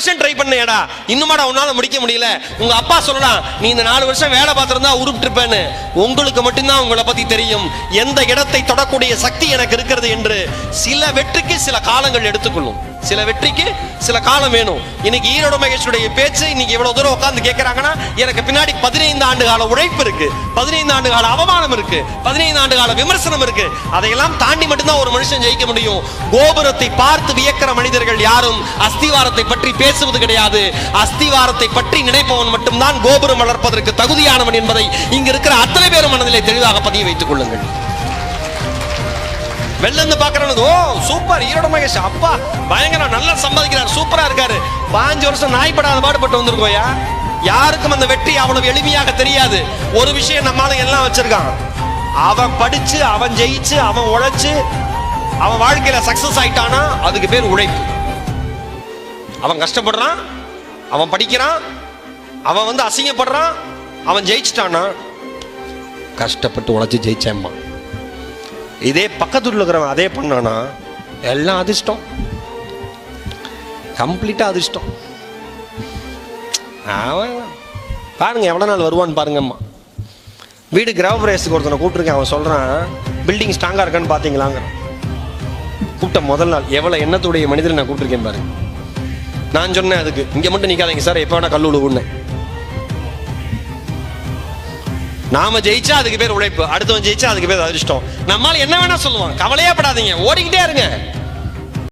வருஷம் ட்ரை பண்ணேடா, இன்னுமாடா உன்னால முடிக்க முடியல. உங்க அப்பா சொல்லலாம், நீ இந்த 4 வருஷம் வேலை பார்த்திருந்தா உருப்பிட்டிருப்பேன்னு. உங்களுக்கு மட்டும்தான் உங்களை பத்தி தெரியும் எந்த இடத்தை தொடக்கூடிய சக்தி எனக்கு இருக்கிறது என்று. சில வெற்றிக்கு சில காலங்கள் எடுத்துக்கொள்ளும், சில வெற்றிக்கு சில காலம் வேணும். இன்னைக்கு ஈரோடு மகேஷுடைய பேச்சு இன்னைக்கு இவ்வளவு தூரம் உட்கார்ந்து கேட்கறாங்கன்னா, எனக்கு பின்னாடி 15 ஆண்டு கால உழைப்பு இருக்கு, 15 ஆண்டு கால அவமானம் இருக்கு, 15 ஆண்டு கால விமர்சனம் இருக்கு. அதையெல்லாம் தாண்டி மட்டும்தான் ஒரு மனுஷன் ஜெயிக்க முடியும். கோபுரத்தை பார்த்து வியக்கிற மனிதர்கள் யாரும் அஸ்திவாரத்தை பற்றி பேசுவது கிடையாது. அஸ்திவாரத்தை பற்றி நினைப்பவன் மட்டும்தான் கோபுரம் வளர்ப்பதற்கு தகுதியானவன் என்பதை இங்க இருக்கிற அத்தனை பேரும் மனதிலே தெளிவாக பதிய வைத்துக் கொள்ளுங்கள். வெளில இருந்து பாக்குறவனுக்கு, ஓ சூப்பர் ஈரோடு மகேஷ், அப்பா பயங்கர நல்லா சம்பாதிக்கிறார், சூப்பரா இருக்காரு. 5 வருஷம் நாய்படாத பாடுபட்டு வந்திருக்கோயா. யாருக்கும் அந்த வெற்றி அவ்வளவு எளிமையாக தெரியாது. ஒரு விஷயம் நம்மால எல்லாம் வச்சிருக்கான், அவன் படிச்சு அவன் ஜெயிச்சு அவன் உழைச்சு அவன் வாழ்க்கையில சக்சஸ் ஆயிட்டானா அதுக்கு பேர் உழைப்பு. அவன் கஷ்டப்படுறான், அவன் படிக்கிறான், அவன் அசிங்கப்படுறான், அவன் ஜெயிச்சிட்டானா கஷ்டப்பட்டு உழைச்சு ஜெயிச்சேம்மா. இதே பக்கத்துல இருக்கிறவன் அதே பண்ணானா எல்லாம் அதிர்ஷ்டம், கம்ப்ளீட்டா அதிர்ஷ்டம். பாருங்க எவ்வளவு நாள் வருவான்னு பாருங்கம்மா. வீடு கிரகப்பிரவேசத்துக்கு ஒருத்தனை கூப்பிட்டுருக்கேன், அவன் சொல்றான் பில்டிங் ஸ்ட்ராங்கா இருக்கான்னு பாத்தீங்களாங்க. கூப்பிட்ட முதல் நாள் எவ்வளவு எண்ணத்துடைய மனிதரை நான் கூப்பிட்டுருக்கேன் பாருங்க. நான் சொன்னேன் அதுக்கு, இங்க மட்டும் நிக்காதீங்க சார், எப்ப வேணா கல்லூடு உடனே. நாம ஜெயிச்சா அதுக்கு பேர் உழைப்பு, அடுத்தவன் ஜெயிச்சா அதுக்கு பேர் அதிர்ஷ்டம். நம்மால என்ன வேணா சொல்லுவான், கவலையே படாதீங்க, ஓடிக்கிட்டே இருங்க.